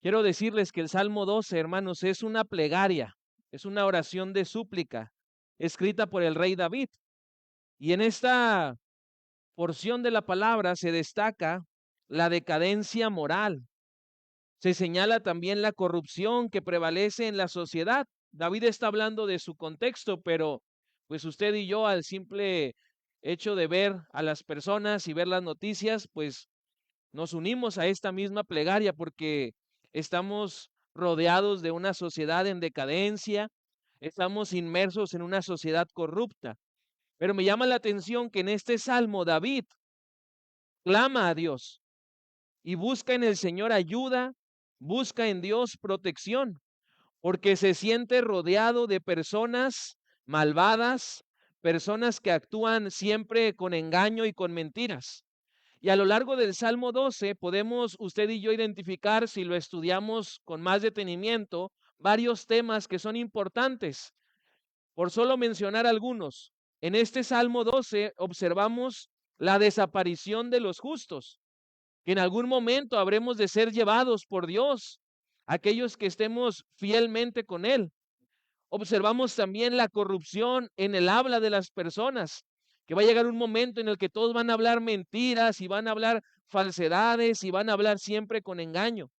Quiero decirles que el Salmo 12, hermanos, es una plegaria, es una oración de súplica escrita por el rey David. Y en esta porción de la palabra se destaca la decadencia moral. Se señala también la corrupción que prevalece en la sociedad. David está hablando de su contexto, pero pues usted y yo, al simple hecho de ver a las personas y ver las noticias, pues nos unimos a esta misma plegaria porque estamos rodeados de una sociedad en decadencia, estamos inmersos en una sociedad corrupta. Pero me llama la atención que en este salmo David clama a Dios y busca en el Señor ayuda, busca en Dios protección, porque se siente rodeado de personas malvadas, personas que actúan siempre con engaño y con mentiras. Y a lo largo del Salmo 12 podemos usted y yo identificar, si lo estudiamos con más detenimiento, varios temas que son importantes. Por solo mencionar algunos, en este Salmo 12 observamos la desaparición de los justos, que en algún momento habremos de ser llevados por Dios, aquellos que estemos fielmente con Él. Observamos también la corrupción en el habla de las personas, que va a llegar un momento en el que todos van a hablar mentiras y van a hablar falsedades y van a hablar siempre con engaño.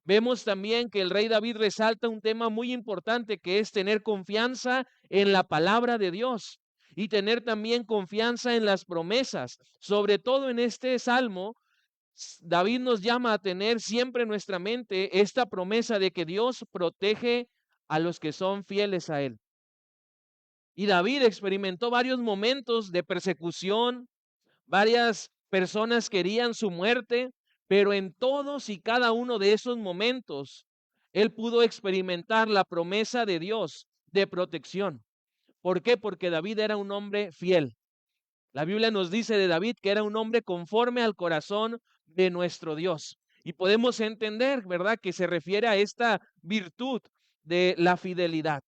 Vemos también que el rey David resalta un tema muy importante, que es tener confianza en la palabra de Dios y tener también confianza en las promesas. Sobre todo en este salmo, David nos llama a tener siempre en nuestra mente esta promesa de que Dios protege a los que son fieles a Él. Y David experimentó varios momentos de persecución, varias personas querían su muerte, pero en todos y cada uno de esos momentos, él pudo experimentar la promesa de Dios de protección. ¿Por qué? Porque David era un hombre fiel. La Biblia nos dice de David que era un hombre conforme al corazón de nuestro Dios. Y podemos entender, ¿verdad?, que se refiere a esta virtud de la fidelidad.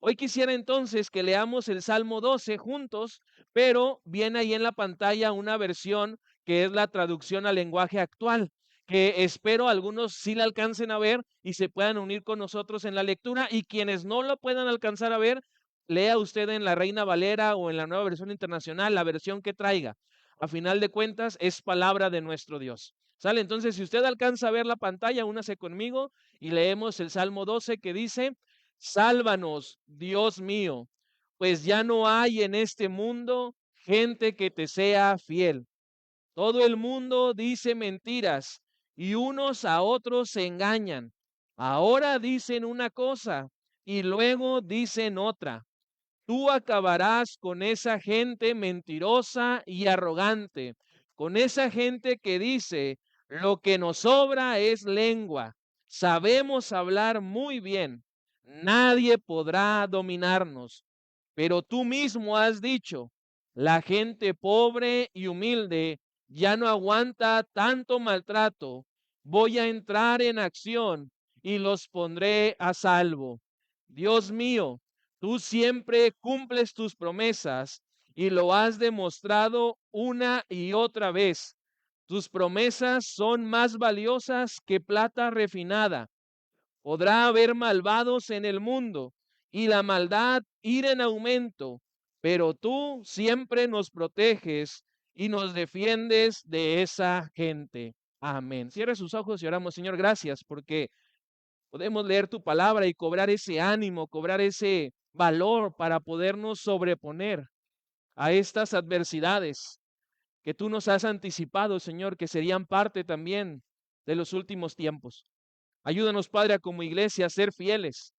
Hoy quisiera entonces que leamos el Salmo 12 juntos, pero viene ahí en la pantalla una versión que es la traducción al lenguaje actual, que espero algunos sí la alcancen a ver y se puedan unir con nosotros en la lectura, y quienes no lo puedan alcanzar a ver, lea usted en la Reina Valera o en la Nueva Versión Internacional, la versión que traiga. A final de cuentas, es palabra de nuestro Dios. ¿Sale? Entonces, si usted alcanza a ver la pantalla, únase conmigo y leemos el Salmo 12 que dice: Sálvanos, Dios mío, pues ya no hay en este mundo gente que te sea fiel. Todo el mundo dice mentiras y unos a otros se engañan. Ahora dicen una cosa y luego dicen otra. Tú acabarás con esa gente mentirosa y arrogante, con esa gente que dice, lo que nos sobra es lengua. Sabemos hablar muy bien. Nadie podrá dominarnos. Pero tú mismo has dicho, la gente pobre y humilde ya no aguanta tanto maltrato. Voy a entrar en acción y los pondré a salvo. Dios mío, tú siempre cumples tus promesas y lo has demostrado una y otra vez. Tus promesas son más valiosas que plata refinada. Podrá haber malvados en el mundo y la maldad ir en aumento, pero tú siempre nos proteges y nos defiendes de esa gente. Amén. Cierre sus ojos y oramos. Señor, gracias porque podemos leer tu palabra y cobrar ese ánimo, cobrar ese valor para podernos sobreponer a estas adversidades que tú nos has anticipado, Señor, que serían parte también de los últimos tiempos. Ayúdanos, Padre, como iglesia a ser fieles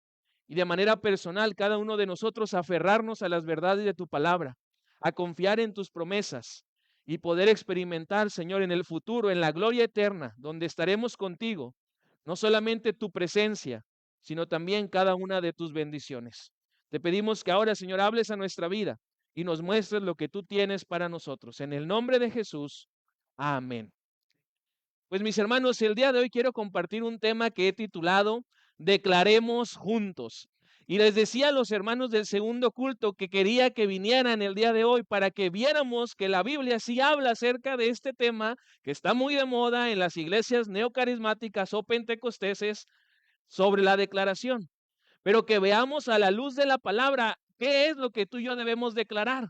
y de manera personal cada uno de nosotros a aferrarnos a las verdades de tu palabra, a confiar en tus promesas y poder experimentar, Señor, en el futuro, en la gloria eterna, donde estaremos contigo, no solamente tu presencia, sino también cada una de tus bendiciones. Te pedimos que ahora, Señor, hables a nuestra vida y nos muestres lo que tú tienes para nosotros. En el nombre de Jesús, amén. Pues mis hermanos, el día de hoy quiero compartir un tema que he titulado Declaremos juntos. Y les decía a los hermanos del segundo culto que quería que vinieran el día de hoy para que viéramos que la Biblia sí habla acerca de este tema que está muy de moda en las iglesias neocarismáticas o pentecosteses sobre la declaración, pero que veamos a la luz de la palabra qué es lo que tú y yo debemos declarar,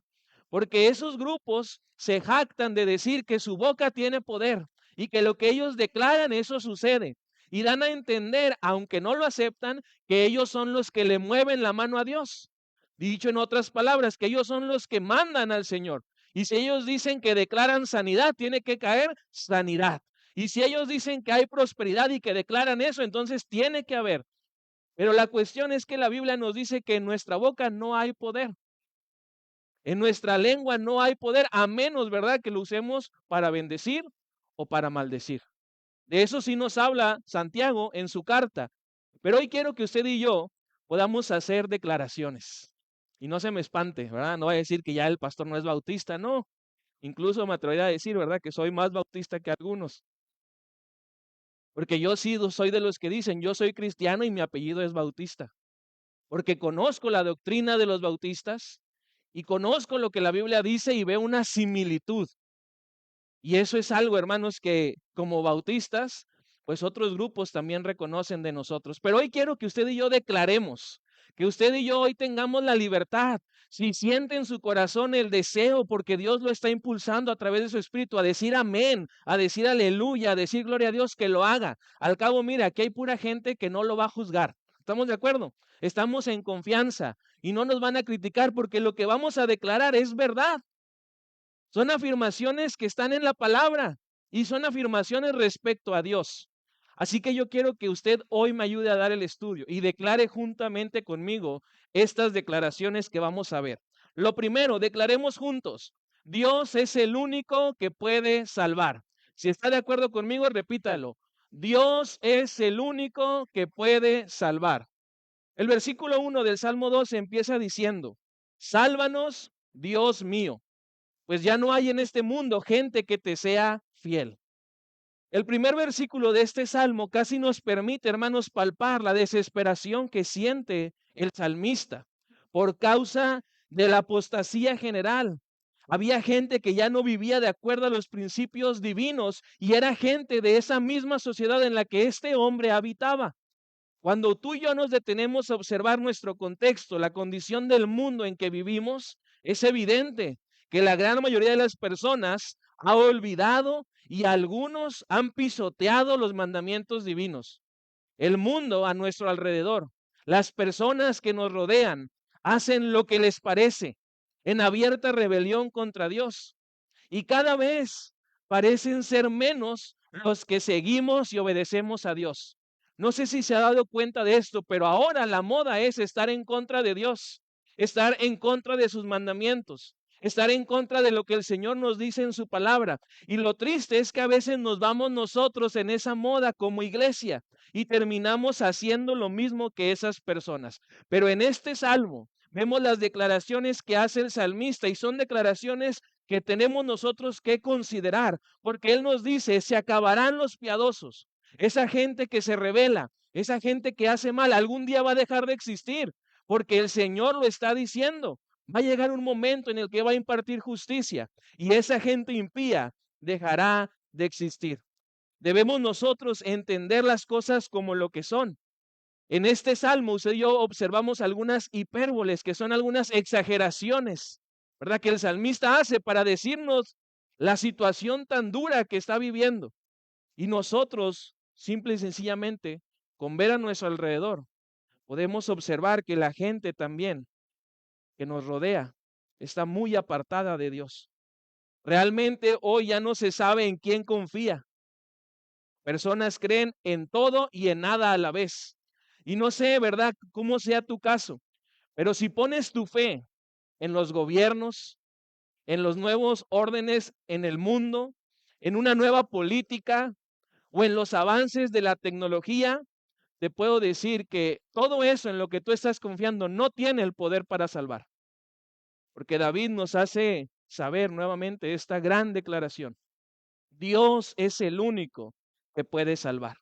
porque esos grupos se jactan de decir que su boca tiene poder y que lo que ellos declaran eso sucede, y dan a entender, aunque no lo aceptan, que ellos son los que le mueven la mano a Dios. Dicho en otras palabras, que ellos son los que mandan al Señor. Y si ellos dicen que declaran sanidad, tiene que caer sanidad. Y si ellos dicen que hay prosperidad y que declaran eso, entonces tiene que haber. Pero la cuestión es que la Biblia nos dice que en nuestra boca no hay poder. En nuestra lengua no hay poder, a menos, ¿verdad?, que lo usemos para bendecir o para maldecir. De eso sí nos habla Santiago en su carta. Pero hoy quiero que usted y yo podamos hacer declaraciones. Y no se me espante, ¿verdad? No voy a decir que ya el pastor no es bautista, no. Incluso me atrevería a decir, ¿verdad?, que soy más bautista que algunos. Porque yo sí soy de los que dicen, yo soy cristiano y mi apellido es bautista. Porque conozco la doctrina de los bautistas y conozco lo que la Biblia dice y veo una similitud. Y eso es algo, hermanos, que como bautistas, pues otros grupos también reconocen de nosotros. Pero hoy quiero que usted y yo declaremos, que usted y yo hoy tengamos la libertad. Si siente en su corazón el deseo, porque Dios lo está impulsando a través de su espíritu, a decir amén, a decir aleluya, a decir gloria a Dios, que lo haga. Al cabo, mira, aquí hay pura gente que no lo va a juzgar. ¿Estamos de acuerdo? Estamos en confianza y no nos van a criticar porque lo que vamos a declarar es verdad. Son afirmaciones que están en la palabra y son afirmaciones respecto a Dios. Así que yo quiero que usted hoy me ayude a dar el estudio y declare juntamente conmigo estas declaraciones que vamos a ver. Lo primero, declaremos juntos, Dios es el único que puede salvar. Si está de acuerdo conmigo, repítalo. Dios es el único que puede salvar. El versículo 1 del Salmo 12 empieza diciendo, sálvanos, Dios mío, pues ya no hay en este mundo gente que te sea fiel. El primer versículo de este salmo casi nos permite, hermanos, palpar la desesperación que siente el salmista por causa de la apostasía general. Había gente que ya no vivía de acuerdo a los principios divinos y era gente de esa misma sociedad en la que este hombre habitaba. Cuando tú y yo nos detenemos a observar nuestro contexto, la condición del mundo en que vivimos, es evidente que la gran mayoría de las personas ha olvidado y algunos han pisoteado los mandamientos divinos. El mundo a nuestro alrededor, las personas que nos rodean, hacen lo que les parece en abierta rebelión contra Dios. Y cada vez parecen ser menos los que seguimos y obedecemos a Dios. No sé si se ha dado cuenta de esto, pero ahora la moda es estar en contra de Dios, estar en contra de sus mandamientos, estar en contra de lo que el Señor nos dice en su palabra. Y lo triste es que a veces nos vamos nosotros en esa moda como iglesia y terminamos haciendo lo mismo que esas personas. Pero en este salmo vemos las declaraciones que hace el salmista y son declaraciones que tenemos nosotros que considerar, porque Él nos dice, se acabarán los piadosos, esa gente que se revela, esa gente que hace mal, algún día va a dejar de existir, porque el Señor lo está diciendo. Va a llegar un momento en el que va a impartir justicia y esa gente impía dejará de existir. Debemos nosotros entender las cosas como lo que son. En este salmo, usted y yo observamos algunas hipérboles, que son algunas exageraciones, ¿verdad?, que el salmista hace para decirnos la situación tan dura que está viviendo. Y nosotros, simple y sencillamente, con ver a nuestro alrededor, podemos observar que la gente también que nos rodea está muy apartada de Dios. Realmente hoy ya no se sabe en quién confía. Personas creen en todo y en nada a la vez. Y no sé, ¿verdad?, cómo sea tu caso, pero si pones tu fe en los gobiernos, en los nuevos órdenes en el mundo, en una nueva política o en los avances de la tecnología, te puedo decir que todo eso en lo que tú estás confiando no tiene el poder para salvar. Porque David nos hace saber nuevamente esta gran declaración. Dios es el único que puede salvar.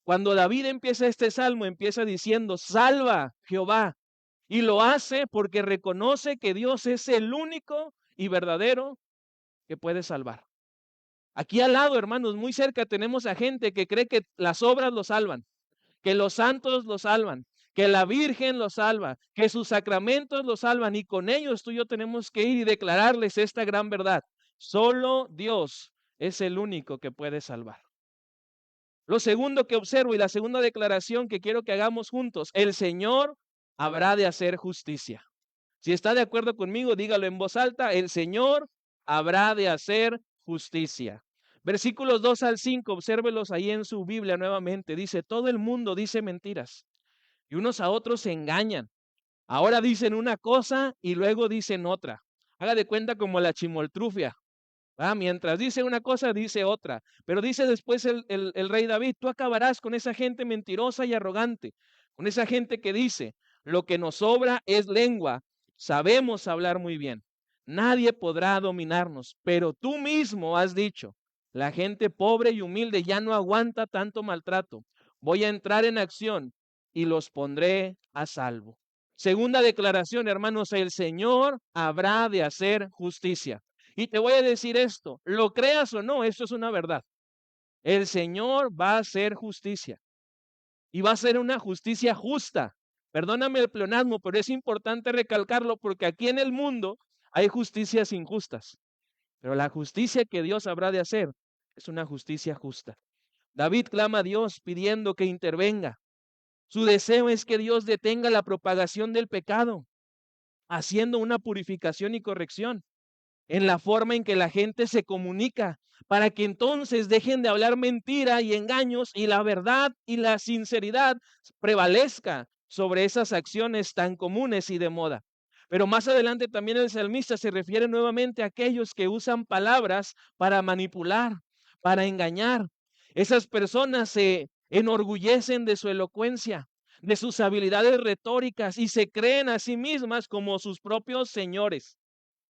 Cuando David empieza este salmo, empieza diciendo, salva Jehová, Y lo hace porque reconoce que Dios es el único y verdadero que puede salvar. Aquí al lado, hermanos, muy cerca tenemos a gente que cree que las obras lo salvan, que los santos lo salvan, que la Virgen lo salva, que sus sacramentos lo salvan, y con ellos tú y yo tenemos que ir y declararles esta gran verdad. Solo Dios es el único que puede salvar. Lo segundo que observo y la segunda declaración que quiero que hagamos juntos, el Señor habrá de hacer justicia. Si está de acuerdo conmigo, dígalo en voz alta, el Señor habrá de hacer justicia. Versículos 2 al 5, obsérvelos ahí en su Biblia nuevamente. Dice, todo el mundo dice mentiras y unos a otros se engañan. Ahora dicen una cosa y luego dicen otra. Haga de cuenta como la chimoltrufia. Mientras dice una cosa, dice otra. Pero dice después el rey David, tú acabarás con esa gente mentirosa y arrogante, con esa gente que dice, lo que nos sobra es lengua, sabemos hablar muy bien, nadie podrá dominarnos, pero tú mismo has dicho, la gente pobre y humilde ya no aguanta tanto maltrato. Voy a entrar en acción y los pondré a salvo. Segunda declaración, hermanos, el Señor habrá de hacer justicia. Y te voy a decir esto, lo creas o no, esto es una verdad. El Señor va a hacer justicia y va a ser una justicia justa. Perdóname el pleonasmo, pero es importante recalcarlo porque aquí en el mundo hay justicias injustas, pero la justicia que Dios habrá de hacer es una justicia justa. David clama a Dios pidiendo que intervenga. Su deseo es que Dios detenga la propagación del pecado, haciendo una purificación y corrección en la forma en que la gente se comunica, para que entonces dejen de hablar mentira y engaños y la verdad y la sinceridad prevalezca sobre esas acciones tan comunes y de moda. Pero más adelante también el salmista se refiere nuevamente a aquellos que usan palabras para manipular, para engañar. Esas personas se enorgullecen de su elocuencia, de sus habilidades retóricas y se creen a sí mismas como sus propios señores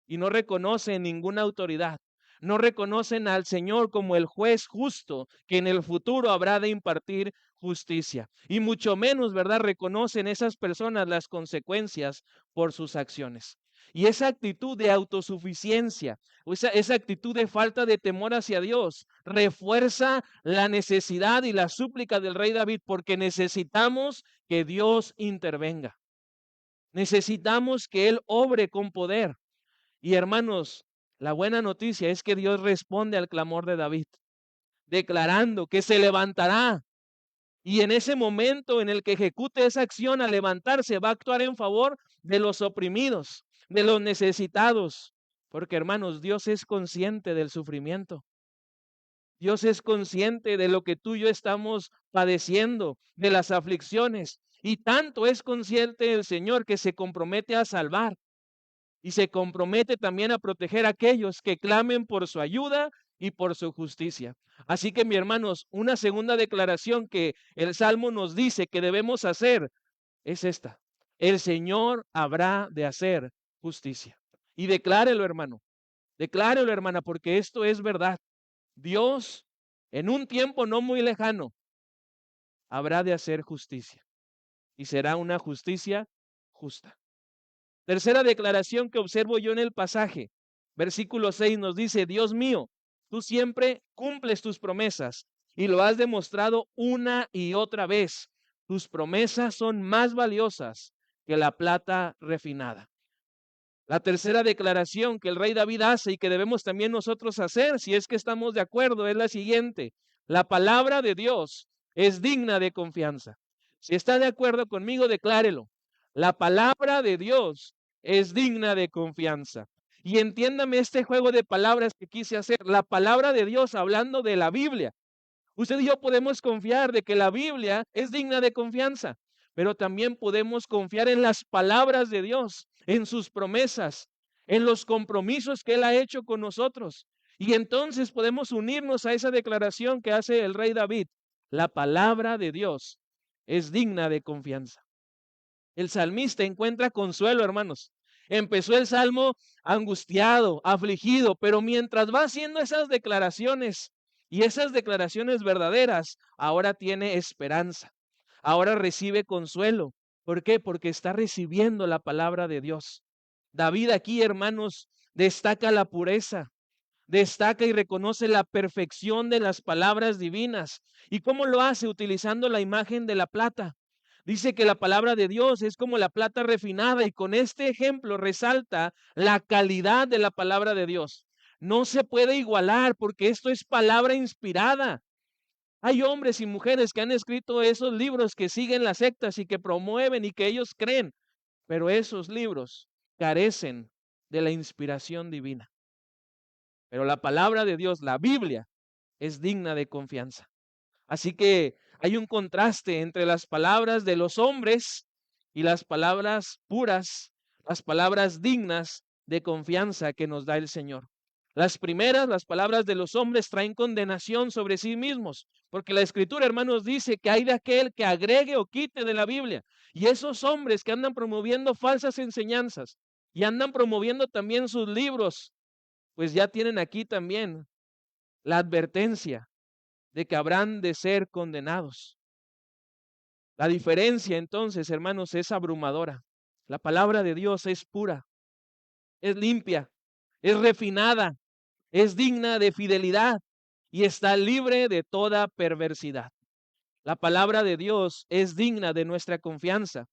y no reconocen ninguna autoridad. No reconocen al Señor como el juez justo que en el futuro habrá de impartir justicia. Y mucho menos, ¿verdad? Reconocen esas personas las consecuencias por sus acciones. Y esa actitud de autosuficiencia, o esa actitud de falta de temor hacia Dios, refuerza la necesidad y la súplica del rey David, porque necesitamos que Dios intervenga. Necesitamos que Él obre con poder. Y hermanos, la buena noticia es que Dios responde al clamor de David, declarando que se levantará. Y en ese momento en el que ejecute esa acción al levantarse, va a actuar en favor de los oprimidos, de los necesitados. Porque hermanos, Dios es consciente del sufrimiento. Dios es consciente de lo que tú y yo estamos padeciendo, de las aflicciones. Y tanto es consciente el Señor que se compromete a salvar. Y se compromete también a proteger a aquellos que clamen por su ayuda y por su justicia. Así que, mis hermanos, una segunda declaración que el Salmo nos dice que debemos hacer es esta: el Señor habrá de hacer justicia. Y declárelo, hermano, declárelo, hermana, porque esto es verdad. Dios, en un tiempo no muy lejano, habrá de hacer justicia. Y será una justicia justa. Tercera declaración que observo yo en el pasaje, versículo 6 nos dice, Dios mío, tú siempre cumples tus promesas y lo has demostrado una y otra vez. Tus promesas son más valiosas que la plata refinada. La tercera declaración que el rey David hace y que debemos también nosotros hacer, si es que estamos de acuerdo, es la siguiente: la palabra de Dios es digna de confianza. Si está de acuerdo conmigo, declárelo. La palabra de Dios es digna de confianza. Y entiéndame este juego de palabras que quise hacer. La palabra de Dios, hablando de la Biblia. Usted y yo podemos confiar de que la Biblia es digna de confianza, pero también podemos confiar en las palabras de Dios, en sus promesas, en los compromisos que Él ha hecho con nosotros. Y entonces podemos unirnos a esa declaración que hace el rey David. La palabra de Dios es digna de confianza. El salmista encuentra consuelo, hermanos. Empezó el salmo angustiado, afligido, pero mientras va haciendo esas declaraciones y esas declaraciones verdaderas, ahora tiene esperanza, ahora recibe consuelo, ¿Por qué? Porque está recibiendo la palabra de Dios. David aquí, hermanos, destaca la pureza, destaca y reconoce la perfección de las palabras divinas. ¿Y cómo lo hace? Utilizando la imagen de la plata. Dice que la palabra de Dios es como la plata refinada y con este ejemplo resalta la calidad de la palabra de Dios. No se puede igualar porque esto es palabra inspirada. Hay hombres y mujeres que han escrito esos libros que siguen las sectas y que promueven y que ellos creen, pero esos libros carecen de la inspiración divina. Pero la palabra de Dios, la Biblia, es digna de confianza. Así que hay un contraste entre las palabras de los hombres y las palabras puras, las palabras dignas de confianza que nos da el Señor. Las primeras, las palabras de los hombres, traen condenación sobre sí mismos, porque la Escritura, hermanos, dice que hay de aquel que agregue o quite de la Biblia. Y esos hombres que andan promoviendo falsas enseñanzas y andan promoviendo también sus libros, pues ya tienen aquí también la advertencia de que habrán de ser condenados. La diferencia entonces, hermanos, es abrumadora. La palabra de Dios es pura, es limpia, es refinada, es digna de fidelidad y está libre de toda perversidad. La palabra de Dios es digna de nuestra confianza,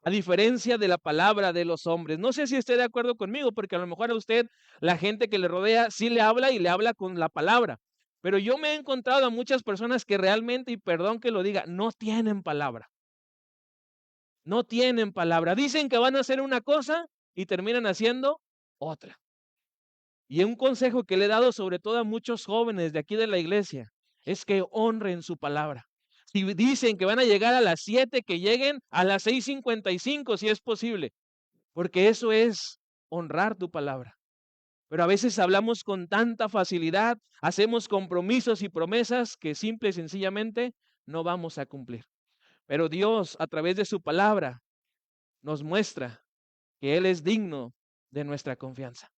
a diferencia de la palabra de los hombres. No sé si esté de acuerdo conmigo, porque a lo mejor a usted, la gente que le rodea, sí le habla y le habla con la palabra. Pero yo me he encontrado a muchas personas que realmente, y perdón que lo diga, no tienen palabra. No tienen palabra. Dicen que van a hacer una cosa y terminan haciendo otra. Y un consejo que le he dado sobre todo a muchos jóvenes de aquí de la iglesia es que honren su palabra. Si dicen que van a llegar a las 7, que lleguen a las 6:55 si es posible, porque eso es honrar tu palabra. Pero a veces hablamos con tanta facilidad, hacemos compromisos y promesas que simple y sencillamente no vamos a cumplir. Pero Dios, a través de su palabra, nos muestra que Él es digno de nuestra confianza.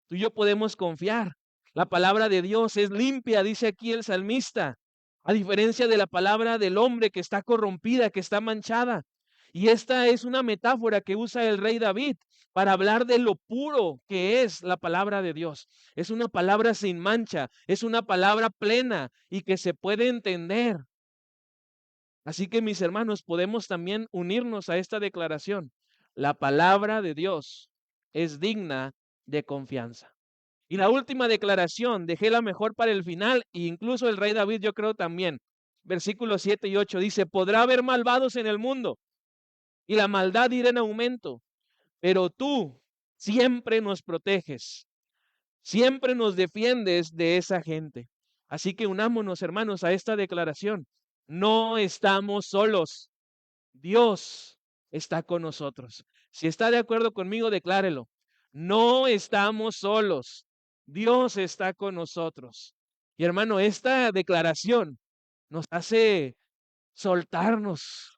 Tú y yo podemos confiar. La palabra de Dios es limpia, dice aquí el salmista, a diferencia de la palabra del hombre que está corrompida, que está manchada. Y esta es una metáfora que usa el rey David para hablar de lo puro que es la palabra de Dios. Es una palabra sin mancha, es una palabra plena y que se puede entender. Así que mis hermanos, podemos también unirnos a esta declaración. La palabra de Dios es digna de confianza. Y la última declaración, dejé la mejor para el final, e incluso el rey David yo creo también. Versículos 7 y 8 dice, podrá haber malvados en el mundo y la maldad irá en aumento, pero tú siempre nos proteges, siempre nos defiendes de esa gente. Así que unámonos, hermanos, a esta declaración. No estamos solos. Dios está con nosotros. Si está de acuerdo conmigo, declárelo. No estamos solos. Dios está con nosotros. Y hermano, esta declaración nos hace soltarnos,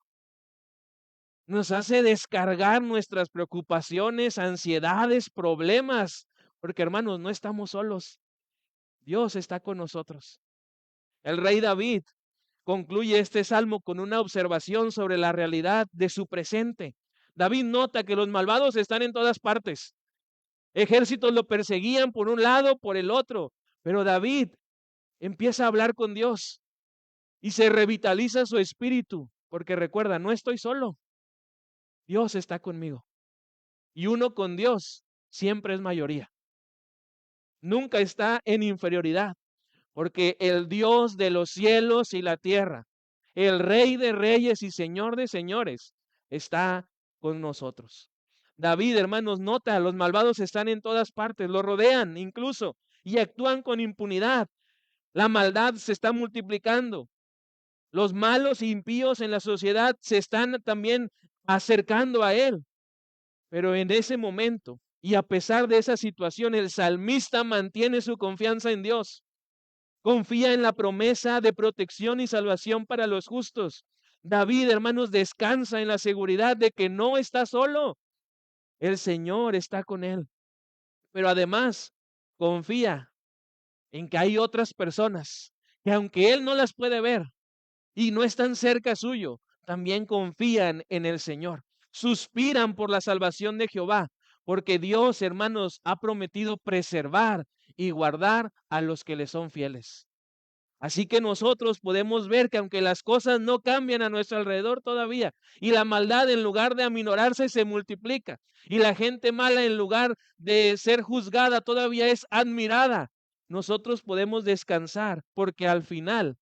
nos hace descargar nuestras preocupaciones, ansiedades, problemas, porque hermanos, no estamos solos. Dios está con nosotros. El rey David concluye este salmo con una observación sobre la realidad de su presente. David nota que los malvados están en todas partes. Ejércitos lo perseguían por un lado, por el otro, pero David empieza a hablar con Dios y se revitaliza su espíritu, porque recuerda, no estoy solo, Dios está conmigo. Y uno con Dios siempre es mayoría. Nunca está en inferioridad, porque el Dios de los cielos y la tierra, el Rey de reyes y Señor de señores, está con nosotros. David, hermanos, nota, los malvados están en todas partes, lo rodean incluso y actúan con impunidad. La maldad se está multiplicando. Los malos e impíos en la sociedad se están también acercando a él. Pero en ese momento, y a pesar de esa situación, el salmista mantiene su confianza en Dios. Confía en la promesa de protección y salvación para los justos. David, hermanos, descansa en la seguridad de que no está solo. El Señor está con él. Pero además, confía en que hay otras personas que aunque él no las puede ver y no están cerca suyo, también confían en el Señor. suspiran por la salvación de Jehová, porque Dios, hermanos, ha prometido preservar y guardar a los que le son fieles. Así que nosotros podemos ver que aunque las cosas no cambian a nuestro alrededor todavía, y la maldad en lugar de aminorarse se multiplica, y la gente mala en lugar de ser juzgada todavía es admirada, nosotros podemos descansar porque al final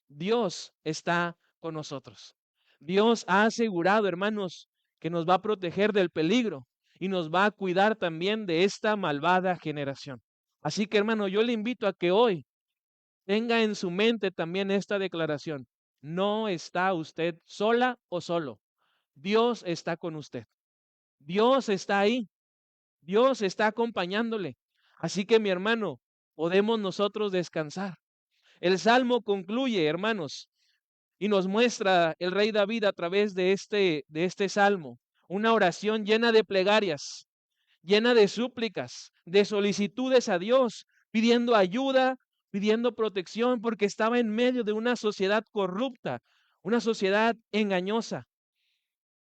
Dios está con nosotros. Dios ha asegurado, hermanos, que nos va a proteger del peligro y nos va a cuidar también de esta malvada generación. Así que, hermano, yo le invito a que hoy tenga en su mente también esta declaración. No está usted sola o solo. Dios está con usted. Dios está ahí. Dios está acompañándole. Así que, mi hermano, podemos nosotros descansar. El Salmo concluye, hermanos, y nos muestra el rey David a través de este salmo, una oración llena de plegarias, llena de súplicas, de solicitudes a Dios, pidiendo ayuda, pidiendo protección, porque estaba en medio de una sociedad corrupta, una sociedad engañosa.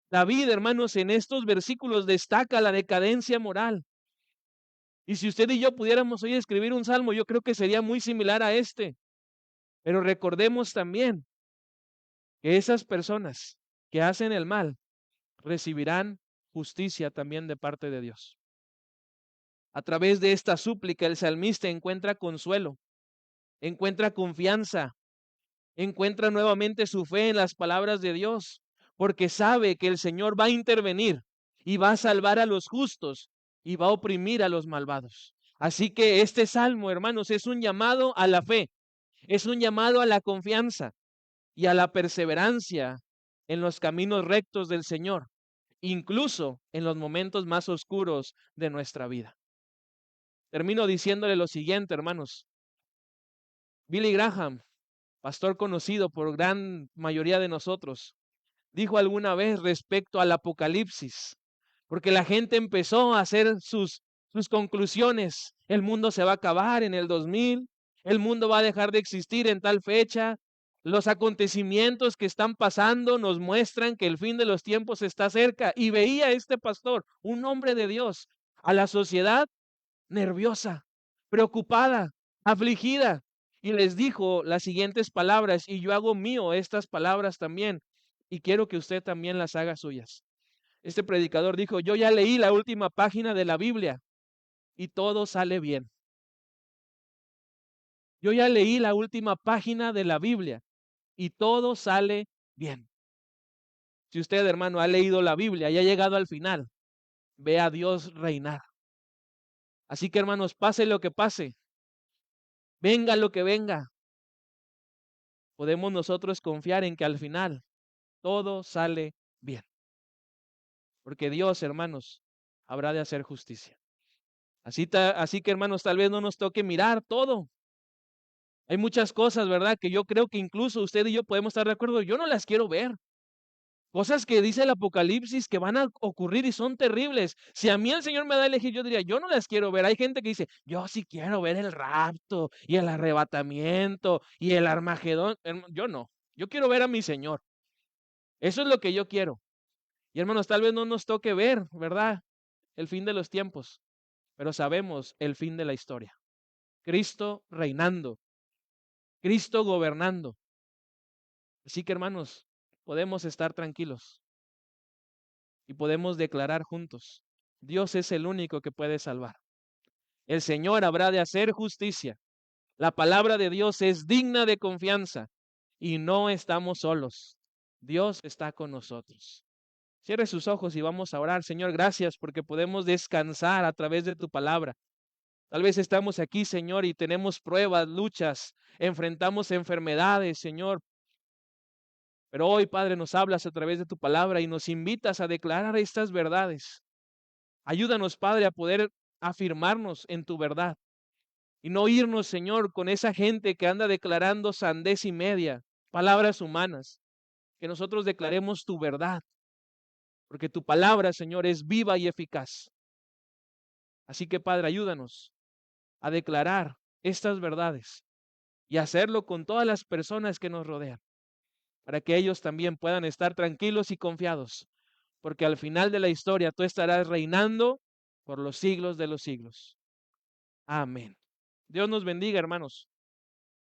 David, hermanos, en estos versículos destaca la decadencia moral. Y si usted y yo pudiéramos hoy escribir un salmo, yo creo que sería muy similar a este. Pero recordemos también que esas personas que hacen el mal recibirán justicia también de parte de Dios. A través de esta súplica, el salmista encuentra consuelo, encuentra confianza, encuentra nuevamente su fe en las palabras de Dios, porque sabe que el Señor va a intervenir y va a salvar a los justos y va a oprimir a los malvados. Así que este salmo, hermanos, es un llamado a la fe, es un llamado a la confianza y a la perseverancia en los caminos rectos del Señor, incluso en los momentos más oscuros de nuestra vida. Termino diciéndole lo siguiente, hermanos. Billy Graham, pastor conocido por gran mayoría de nosotros, dijo alguna vez respecto al Apocalipsis, porque la gente empezó a hacer sus conclusiones. El mundo se va a acabar en el 2000, el mundo va a dejar de existir en tal fecha. Los acontecimientos que están pasando nos muestran que el fin de los tiempos está cerca. Y veía este pastor, un hombre de Dios, a la sociedad nerviosa, preocupada, afligida, y les dijo las siguientes palabras, y yo hago mío estas palabras también, y quiero que usted también las haga suyas. Este predicador dijo, yo ya leí la última página de la Biblia y todo sale bien. Yo ya leí la última página de la Biblia y todo sale bien. Si usted, hermano, ha leído la Biblia y ha llegado al final, ve a Dios reinar. Así que, hermanos, pase lo que pase, venga lo que venga, podemos nosotros confiar en que al final todo sale bien. Porque Dios, hermanos, habrá de hacer justicia. Así que, hermanos, tal vez no nos toque mirar todo. Hay muchas cosas, ¿verdad? Que yo creo que incluso usted y yo podemos estar de acuerdo. Yo no las quiero ver. Cosas que dice el Apocalipsis que van a ocurrir y son terribles. Si a mí el Señor me da a elegir, yo diría, yo no las quiero ver. Hay gente que dice, yo sí quiero ver el rapto y el arrebatamiento y el Armagedón. Yo no. Yo quiero ver a mi Señor. Eso es lo que yo quiero. Y hermanos, tal vez no nos toque ver, ¿verdad? El fin de los tiempos, pero sabemos el fin de la historia. Cristo reinando, Cristo gobernando. Así que, hermanos, podemos estar tranquilos y podemos declarar juntos, Dios es el único que puede salvar. El Señor habrá de hacer justicia. La palabra de Dios es digna de confianza y no estamos solos. Dios está con nosotros. Cierre sus ojos y vamos a orar. Señor, gracias porque podemos descansar a través de tu palabra. Tal vez estamos aquí, Señor, y tenemos pruebas, luchas, enfrentamos enfermedades, Señor. Pero hoy, Padre, nos hablas a través de tu palabra y nos invitas a declarar estas verdades. Ayúdanos, Padre, a poder afirmarnos en tu verdad y no irnos, Señor, con esa gente que anda declarando sandez y media, palabras humanas. Que nosotros declaremos tu verdad, porque tu palabra, Señor, es viva y eficaz. Así que, Padre, ayúdanos a declarar estas verdades y hacerlo con todas las personas que nos rodean, para que ellos también puedan estar tranquilos y confiados, porque al final de la historia tú estarás reinando por los siglos de los siglos. Amén. Dios nos bendiga, hermanos.